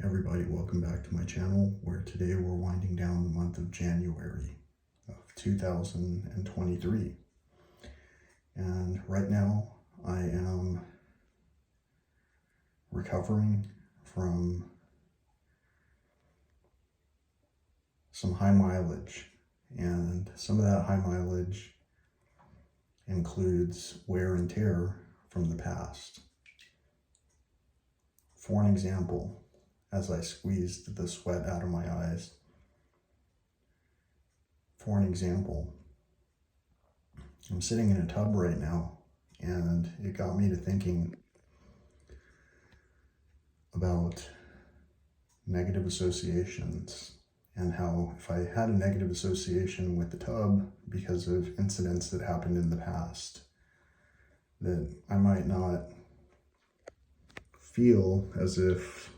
Everybody, welcome back to my channel, where today we're winding down the month of January of 2023. And right now I am recovering from some high mileage, and some of that high mileage includes wear and tear from the past. For an example, as I squeezed the sweat out of my eyes, I'm sitting in a tub right now, and it got me to thinking about negative associations, and how if I had a negative association with the tub because of incidents that happened in the past, that I might not feel as if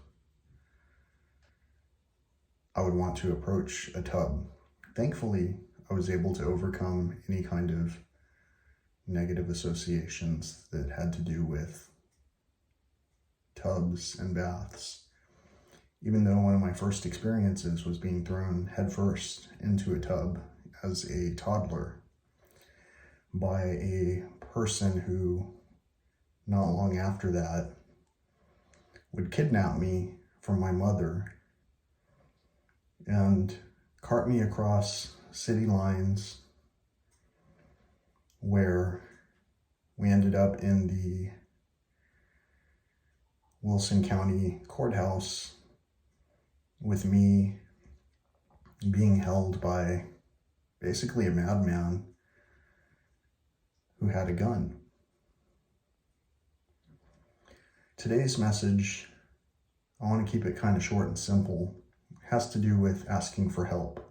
I would want to approach a tub. Thankfully, I was able to overcome any kind of negative associations that had to do with tubs and baths, even though one of my first experiences was being thrown headfirst into a tub as a toddler by a person who, not long after that, would kidnap me from my mother and cart me across city lines, where we ended up in the Wilson County courthouse with me being held by basically a madman who had a gun. Today's message, I want to keep it kind of short and simple, has to do with asking for help.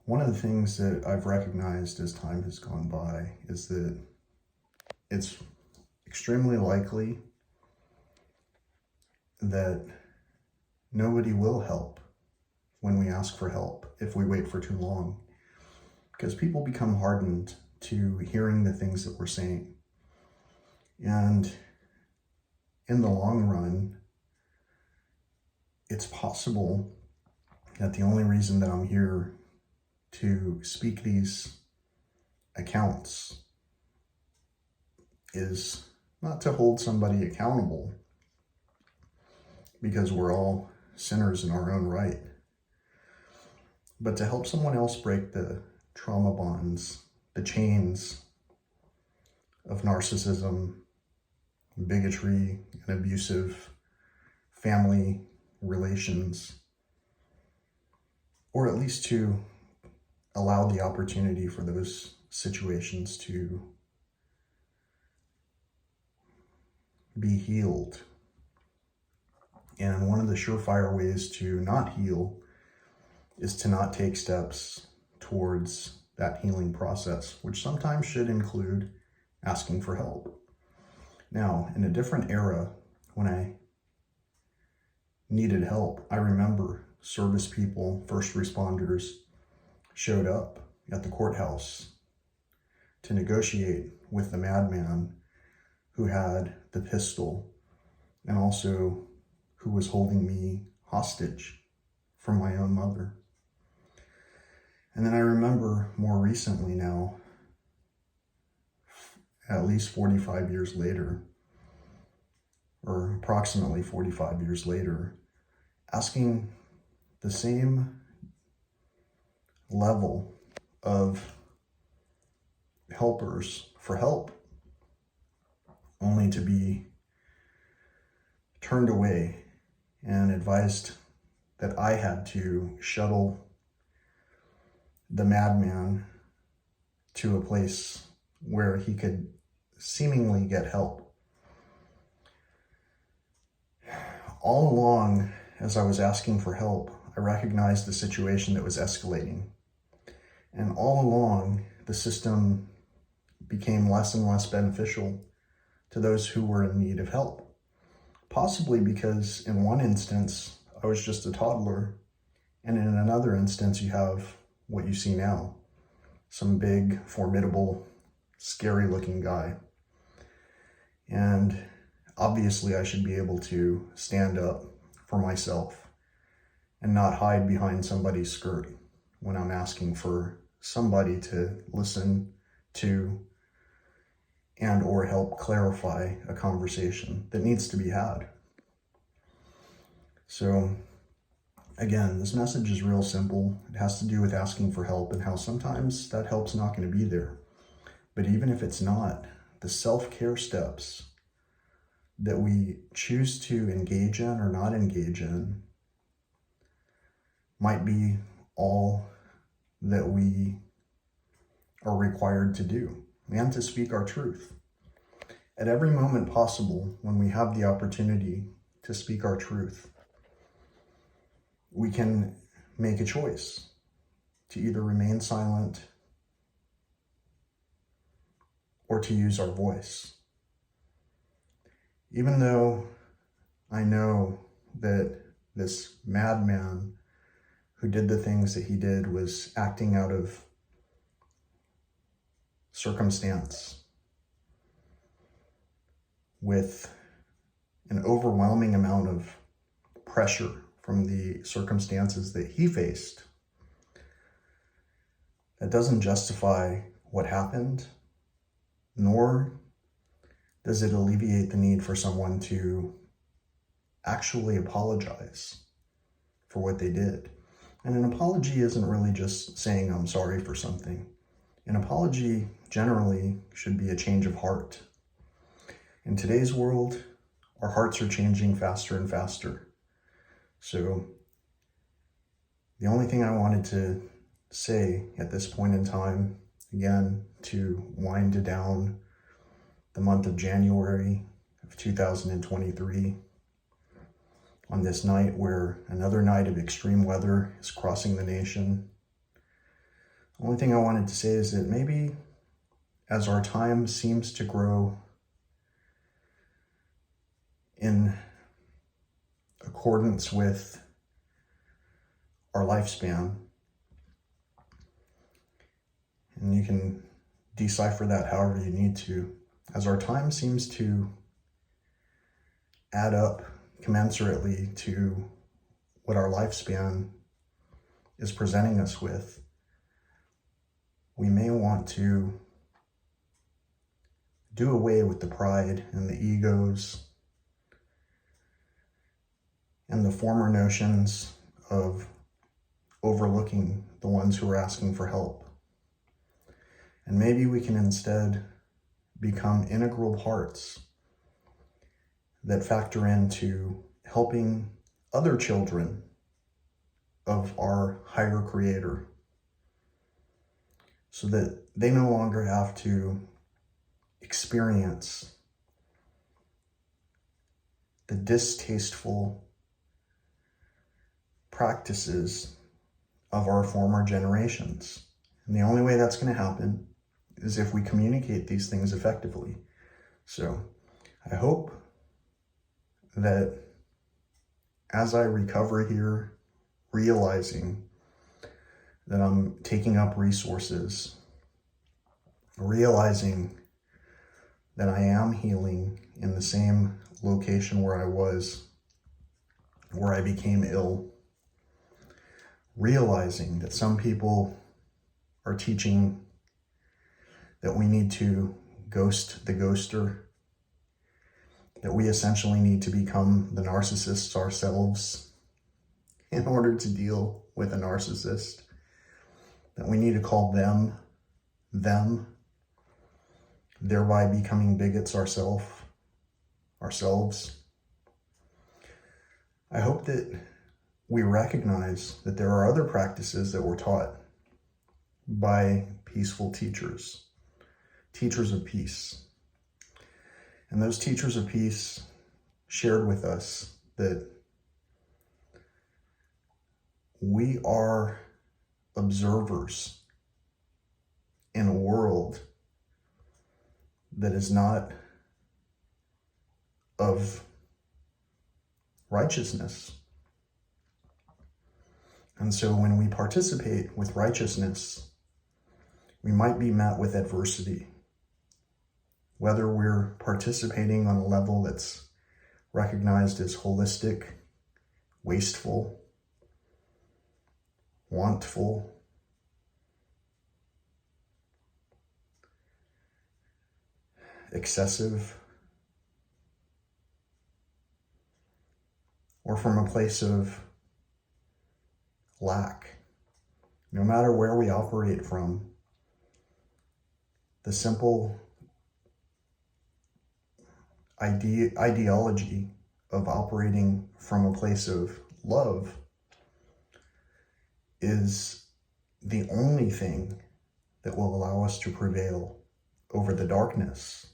One of the things that I've recognized as time has gone by is that it's extremely likely that nobody will help when we ask for help if we wait for too long, because people become hardened to hearing the things that we're saying. And in the long run, it's possible that the only reason that I'm here to speak these accounts is not to hold somebody accountable, because we're all sinners in our own right, but to help someone else break the trauma bonds, the chains of narcissism, bigotry, and abusive family relations, or at least to allow the opportunity for those situations to be healed. And one of the surefire ways to not heal is to not take steps towards that healing process, which sometimes should include asking for help. Now, in a different era, when I needed help, I remember service people, first responders, showed up at the courthouse to negotiate with the madman who had the pistol, and also who was holding me hostage from my own mother. And then I remember more recently now, at least 45 years later, or approximately 45 years later, asking the same level of helpers for help, only to be turned away and advised that I had to shuttle the madman to a place where he could seemingly get help. All along, as I was asking for help, I recognized the situation that was escalating. And all along, the system became less and less beneficial to those who were in need of help. Possibly because in one instance, I was just a toddler, and in another instance, you have what you see now, some big, formidable, scary-looking guy. And obviously, I should be able to stand up for myself and not hide behind somebody's skirt when I'm asking for somebody to listen to and or help clarify a conversation that needs to be had. So again, this message is real simple. It has to do with asking for help and how sometimes that help's not going to be there. But even if it's not, the self-care steps that we choose to engage in or not engage in might be all that we are required to do, and to speak our truth. At every moment possible, when we have the opportunity to speak our truth, we can make a choice to either remain silent or to use our voice. Even though I know that this madman who did the things that he did was acting out of circumstance with an overwhelming amount of pressure from the circumstances that he faced, that doesn't justify what happened, nor does it alleviate the need for someone to actually apologize for what they did. And an apology isn't really just saying I'm sorry for something. An apology generally should be a change of heart. In today's world, our hearts are changing faster and faster. So the only thing I wanted to say at this point in time, again, to wind down the month of January of 2023, on this night where another night of extreme weather is crossing the nation, the only thing I wanted to say is that maybe as our time seems to grow in accordance with our lifespan, and you can decipher that however you need to, as our time seems to add up commensurately to what our lifespan is presenting us with, we may want to do away with the pride and the egos and the former notions of overlooking the ones who are asking for help. And maybe we can instead become integral parts that factor into helping other children of our higher creator, so that they no longer have to experience the distasteful practices of our former generations. And the only way that's going to happen is if we communicate these things effectively. So I hope that as I recover here, realizing that I'm taking up resources, realizing that I am healing in the same location where I was, where I became ill, realizing that some people are teaching that we need to ghost the ghoster, that we essentially need to become the narcissists ourselves in order to deal with a narcissist, that we need to call them, thereby becoming bigots ourselves. I hope that we recognize that there are other practices that were taught by peaceful teachers of peace. And those teachers of peace shared with us that we are observers in a world that is not of righteousness. And so when we participate with righteousness, we might be met with adversity. Whether we're participating on a level that's recognized as holistic wasteful, wantful, excessive, or from a place of lack. No matter where we operate from, the simple ideology of operating from a place of love is the only thing that will allow us to prevail over the darkness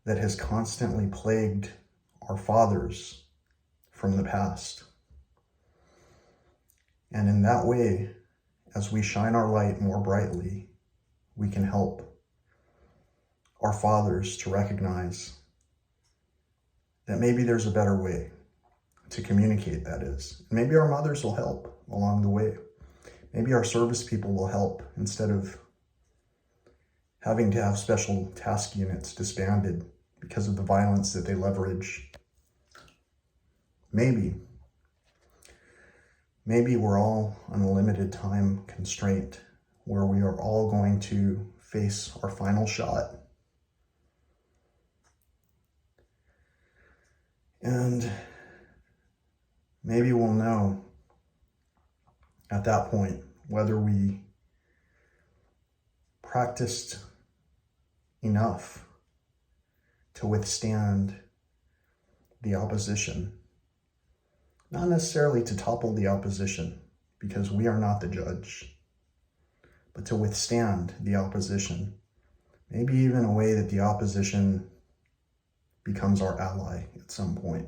that has constantly plagued our fathers from the past. And in that way, as we shine our light more brightly, we can help our fathers to recognize that maybe there's a better way to communicate, that is. Maybe our mothers will help along the way. Maybe our service people will help instead of having to have special task units disbanded because of the violence that they leverage. Maybe we're all on a limited time constraint where we are all going to face our final shot. And maybe we'll know at that point whether we practiced enough to withstand the opposition. Not necessarily to topple the opposition, because we are not the judge, but to withstand the opposition. Maybe even a way that the opposition becomes our ally at some point.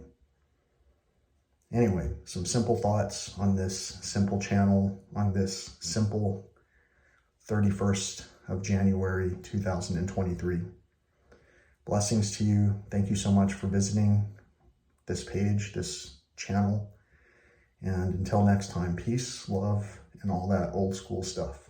Anyway, some simple thoughts on this simple channel, on this simple 31st of January 2023. Blessings to you. Thank you so much for visiting this page, this channel. And until next time, peace, love, and all that old school stuff.